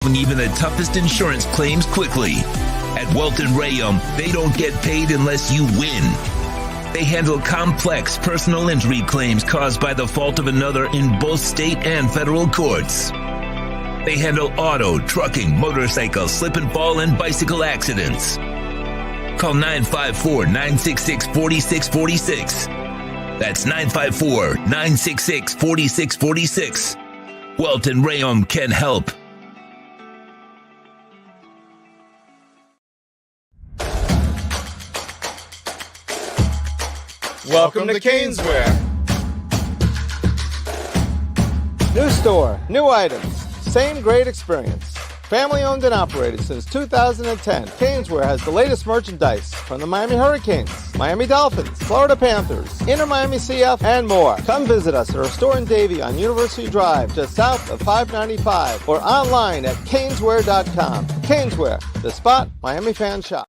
even the toughest insurance claims quickly. At Welton Rayum, they don't get paid unless you win. They handle complex personal injury claims caused by the fault of another in both state and federal courts. They handle auto, trucking, motorcycle, slip and fall, and bicycle accidents. Call 954-966-4646. That's 954-966-4646. Welton Rayum can help. Welcome to Caneswear. New store, new items, same great experience. Family owned and operated since 2010, Caneswear has the latest merchandise from the Miami Hurricanes, Miami Dolphins, Florida Panthers, Inter Miami CF, and more. Come visit us at our store in Davie on University Drive, just south of 595, or online at caneswear.com. Caneswear, the spot Miami fans shop.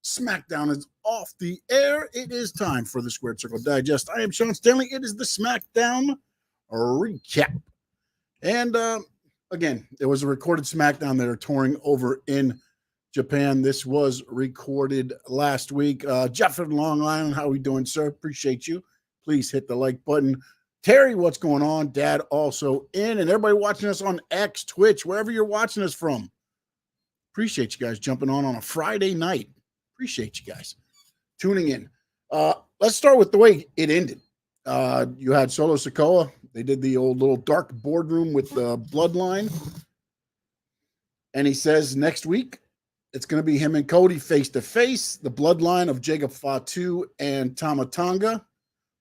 Smackdown is off the air. It is time for the Squared Circle Digest. I am Sean Stanley. It is the Smackdown recap. And again, there was a recorded Smackdown that are touring over in Japan. This was recorded last week. Jeff in Long Island, how are we doing, sir? Appreciate you. Please hit the like button. Terry, what's going on? Dad also in. And everybody watching us on X, Twitch, wherever you're watching us from. Appreciate you guys jumping on a Friday night. Appreciate you guys tuning in. Let's start with the way it ended. You had Solo Sikoa. They did the old little dark boardroom with the bloodline. And he says next week, it's going to be him and Cody face-to-face. The bloodline of Jacob Fatu and Tama Tonga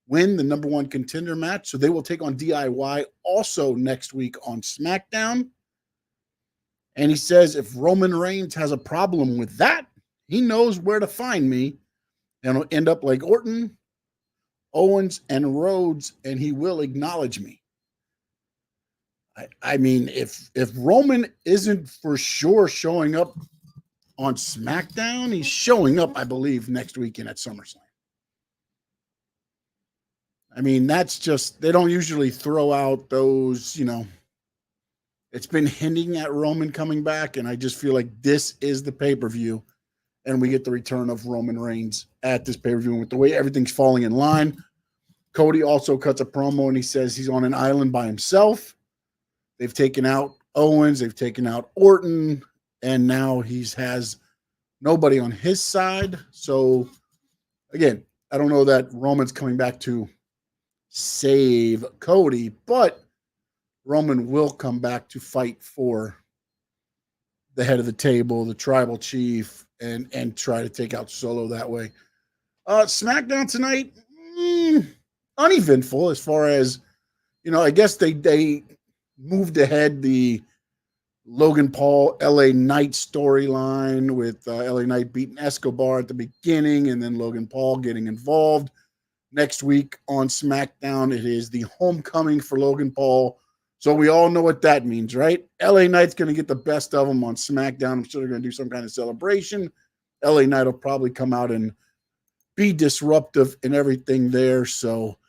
win the number one contender match. So they will take on DIY also next week on SmackDown. And he says if Roman Reigns has a problem with that, he knows where to find me, and it'll end up like Orton, Owens, and Rhodes, and he will acknowledge me. I mean, if Roman isn't for sure showing up on SmackDown, he's showing up, I believe, next weekend at SummerSlam. I mean, that's just, they don't usually throw out those, it's been hinting at Roman coming back, and I just feel like this is the pay-per-view. And we get the return of Roman Reigns at this pay-per-view. And with the way everything's falling in line, Cody also cuts a promo and he says he's on an island by himself. They've taken out Owens. They've taken out Orton. And now he has nobody on his side. So, again, I don't know that Roman's coming back to save Cody, but Roman will come back to fight for the head of the table, the tribal chief, and try to take out Solo that way. SmackDown tonight, uneventful as far as, I guess they moved ahead the Logan Paul, LA Knight storyline with LA Knight beating Escobar at the beginning and then Logan Paul getting involved. Next week on SmackDown, it is the homecoming for Logan Paul. So we all know what that means, right? LA Knight's going to get the best of them on SmackDown. I'm sure they're going to do some kind of celebration. LA Knight will probably come out and be disruptive and everything there. So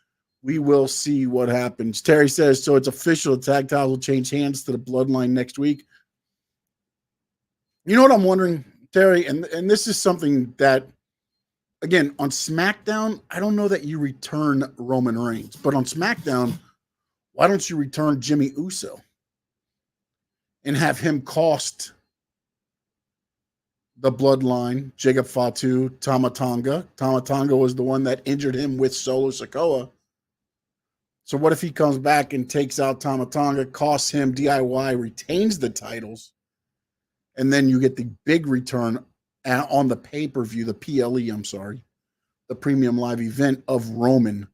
we will see what happens. Terry says, so it's official. The tag titles will change hands to the Bloodline next week. You know what I'm wondering, Terry? And this is something that, again, on SmackDown, I don't know that you return Roman Reigns. But on SmackDown, why don't you return Jimmy Uso and have him cost the Bloodline, Jacob Fatu, Tama Tonga? Tama Tonga was the one that injured him with Solo Sikoa. So what if he comes back and takes out Tama Tonga, costs him DIY, retains the titles, and then you get the big return on the pay-per-view, the PLE, I'm sorry, the premium live event of Roman,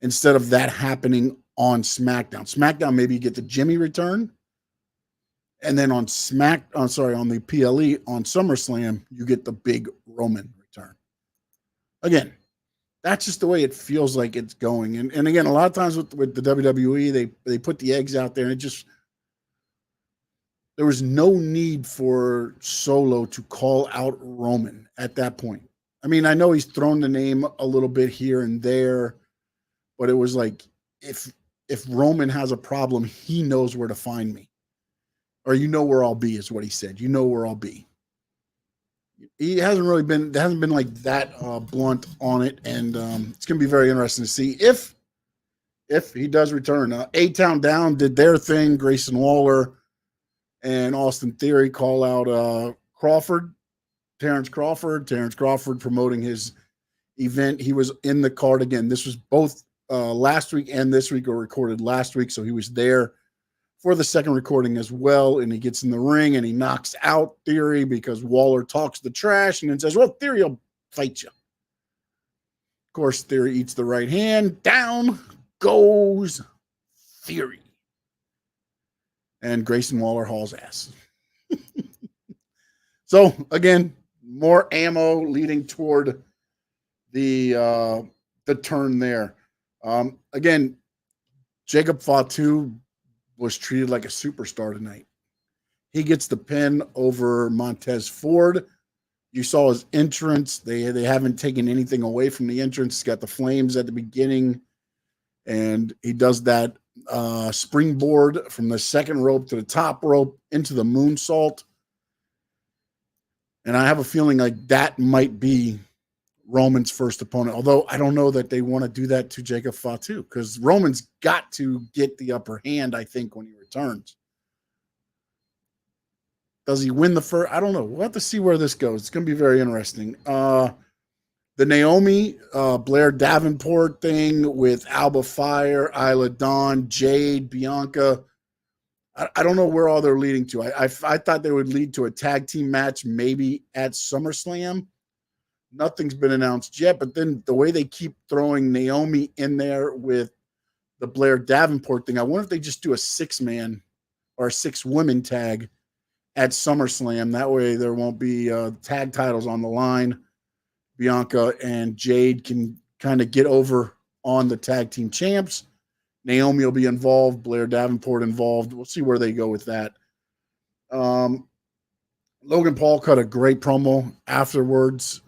instead of that happening on SmackDown. SmackDown, maybe you get the Jimmy return, and then on the PLE on SummerSlam, you get the big Roman return. Again, that's just the way it feels like it's going. And again, a lot of times with the WWE, they put the eggs out there, and there was no need for Solo to call out Roman at that point. I mean, I know he's thrown the name a little bit here and there, but it was like, if Roman has a problem, he knows where to find me. Or you know where I'll be, is what he said. You know where I'll be. He hasn't been like that blunt on it, and it's going to be very interesting to see if he does return. A-Town Down did their thing. Grayson Waller and Austin Theory call out Terrence Crawford promoting his event. He was in the card again. This was both last week and this week, or recorded last week, so he was there for the second recording as well. And he gets in the ring and he knocks out Theory because Waller talks the trash and then says, well, Theory will fight you. Of course, Theory eats the right hand. Down goes Theory. And Grayson Waller hauls ass. So, again, more ammo leading toward the turn there. Again, Jacob Fatu was treated like a superstar tonight. He gets the pin over Montez Ford. You saw his entrance. They haven't taken anything away from the entrance. He's got the flames at the beginning, and he does that springboard from the second rope to the top rope into the moonsault. And I have a feeling like that might be Roman's first opponent, although I don't know that they want to do that to Jacob Fatu, because Roman's got to get the upper hand, I think, when he returns. Does he win the first? I don't know. We'll have to see where this goes. It's going to be very interesting. The Naomi Blair Davenport thing with Alba Fire, Isla Dawn, Jade, Bianca. I don't know where all they're leading to. I thought they would lead to a tag team match maybe at SummerSlam. Nothing's been announced yet, but then the way they keep throwing Naomi in there with the Blair Davenport thing, I wonder if they just do a 6-man or a 6-women tag at SummerSlam. That way there won't be tag titles on the line. Bianca and Jade can kind of get over on the tag team champs. Naomi will be involved, Blair Davenport involved. We'll see where they go with that. Logan Paul cut a great promo afterwards.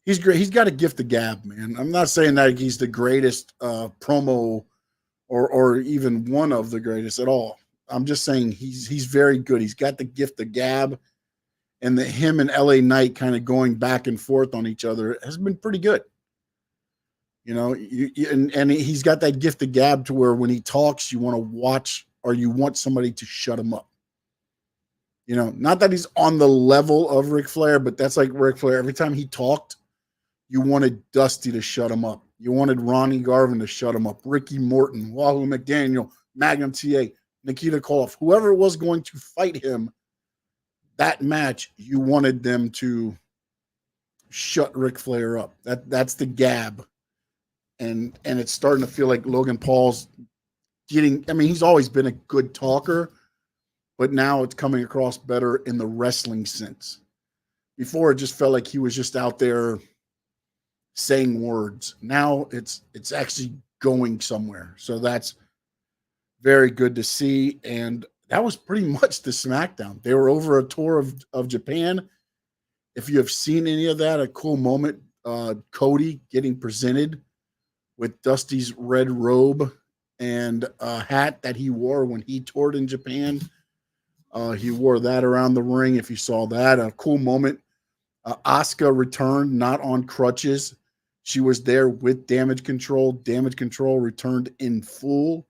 He's great. He's got a gift of gab, man. I'm not saying that he's the greatest promo or even one of the greatest at all. I'm just saying he's very good. He's got the gift of gab, and him and LA Knight kind of going back and forth on each other has been pretty good. You know, and he's got that gift of gab to where when he talks, you want to watch, or you want somebody to shut him up. You know, not that he's on the level of Ric Flair, but that's like Ric Flair. Every time he talked, you wanted Dusty to shut him up. You wanted Ronnie Garvin to shut him up. Ricky Morton, Wahoo McDaniel, Magnum TA, Nikita Koloff, whoever was going to fight him that match, you wanted them to shut Ric Flair up. That's the gab. And it's starting to feel like Logan Paul's getting, I mean, he's always been a good talker, but now it's coming across better in the wrestling sense. Before, it just felt like he was just out there saying words. Now it's actually going somewhere. So that's very good to see. And that was pretty much the SmackDown. They were over a tour of Japan. If you have seen any of that, a cool moment, Cody getting presented with Dusty's red robe and a hat that he wore when he toured in Japan. He wore that around the ring. If you saw that, a cool moment. Asuka returned, not on crutches. She was there with Damage Control. Damage Control returned in full.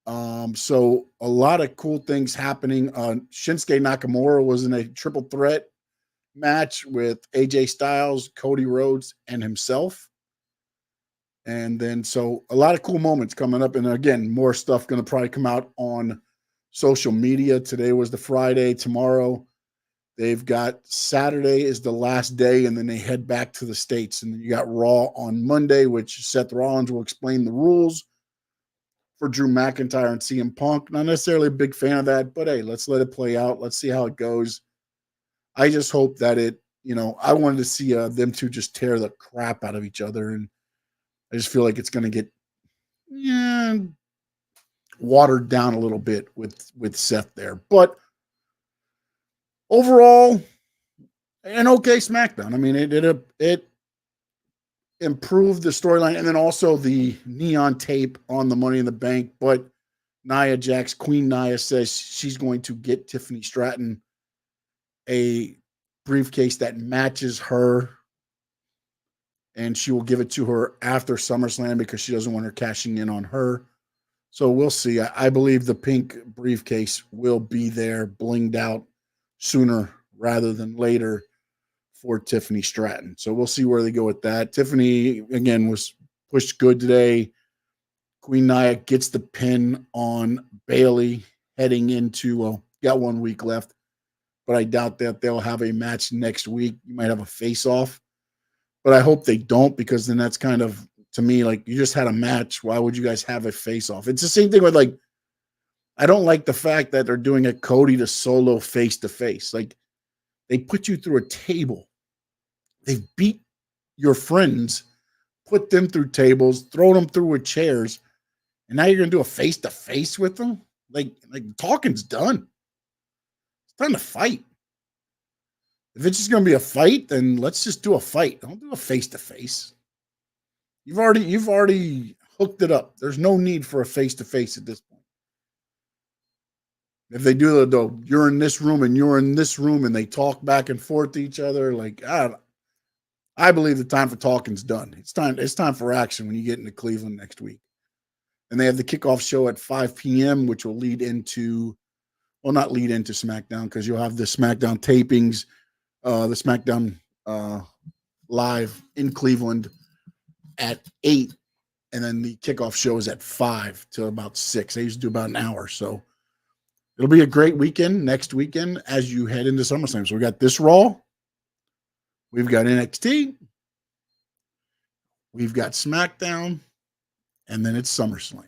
So a lot of cool things happening. Shinsuke Nakamura was in a triple threat match with AJ Styles, Cody Rhodes, and himself. And then, so a lot of cool moments coming up. And again, more stuff going to probably come out on social media. Today was the Friday. Tomorrow, they've got Saturday is the last day, and then they head back to the States. And then you got Raw on Monday, which Seth Rollins will explain the rules for Drew McIntyre and CM Punk. Not necessarily a big fan of that, but hey, let's let it play out. Let's see how it goes. I just hope that I wanted to see them two just tear the crap out of each other. And I just feel like it's going to get watered down a little bit with Seth there. But overall, an okay SmackDown. I mean, it improved the storyline, and then also the neon tape on the Money in the Bank. But Nia Jax, Queen Nia, says she's going to get Tiffany Stratton a briefcase that matches her, and she will give it to her after SummerSlam because she doesn't want her cashing in on her. So we'll see. I believe the pink briefcase will be there, blinged out sooner rather than later for Tiffany Stratton. So we'll see where they go with that. Tiffany, again, was pushed good today. Queen Nia gets the pin on Bayley heading into, got 1 week left, but I doubt that they'll have a match next week. You might have a face-off, but I hope they don't, because then that's kind of, to me, like, you just had a match. Why would you guys have a face-off? It's the same thing with, like, I don't like the fact that they're doing a Cody to Solo face-to-face. Like, they put you through a table. They beat your friends, put them through tables, throw them through with chairs, and now you're going to do a face-to-face with them? Like talking's done. It's time to fight. If it's just going to be a fight, then let's just do a fight. Don't do a face-to-face. You've already hooked it up. There's no need for a face-to-face at this point. If they do the you're in this room and you're in this room and they talk back and forth to each other, like, I believe the time for talking's done. It's time for action when you get into Cleveland next week. And they have the kickoff show at 5 p.m., which will lead into, well, not lead into SmackDown, because you'll have the SmackDown tapings, the SmackDown live in Cleveland at 8, and then the kickoff show is at 5 till about 6. They used to do about an hour. So it'll be a great weekend next weekend as you head into SummerSlam. So we got this Raw. We've got NXT. We've got SmackDown. And then it's SummerSlam.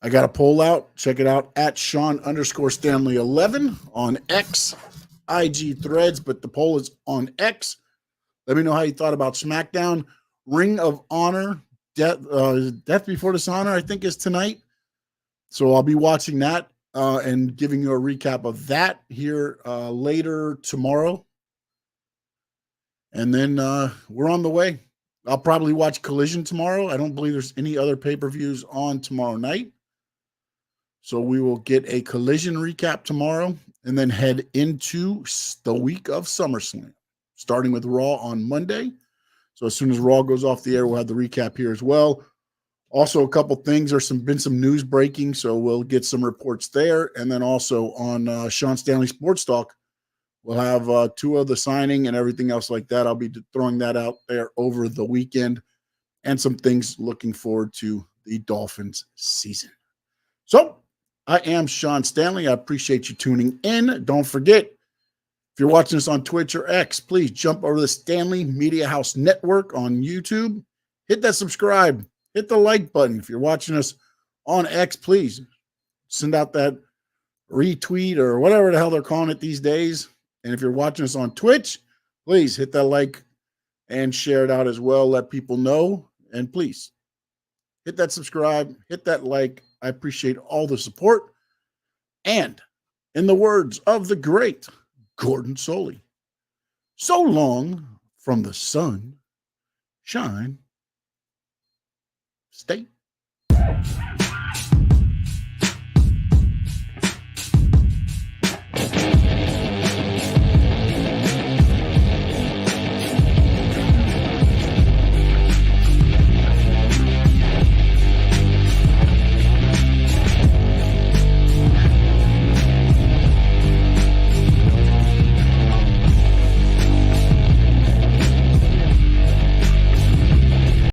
I got a poll out. Check it out at Sean_Stanley11 on X, IG Threads, but the poll is on X. Let me know how you thought about SmackDown. Ring of Honor, Death Before Dishonor, I think, is tonight. So I'll be watching that and giving you a recap of that here later tomorrow. And then we're on the way. I'll probably watch Collision tomorrow. I don't believe there's any other pay-per-views on tomorrow night. So we will get a Collision recap tomorrow and then head into the week of SummerSlam, starting with Raw on Monday. So as soon as Raw goes off the air, we'll have the recap here as well. Also, a couple things. There's been some news breaking, so we'll get some reports there. And then also on Sean Stanley Sports Talk, we'll have Tua the signing and everything else like that. I'll be throwing that out there over the weekend, and some things looking forward to the Dolphins season. So I am Sean Stanley. I appreciate you tuning in. Don't forget, if you're watching us on Twitch or X, please jump over to the Stanley Media House Network on YouTube. Hit that subscribe. Hit the like button. If you're watching us on X, please send out that retweet or whatever the hell they're calling it these days. And if you're watching us on Twitch, please hit that like and share it out as well. Let people know. And please hit that subscribe, hit that like. I appreciate all the support. And in the words of the great Gordon Soley, so long from the sun, shine, stay.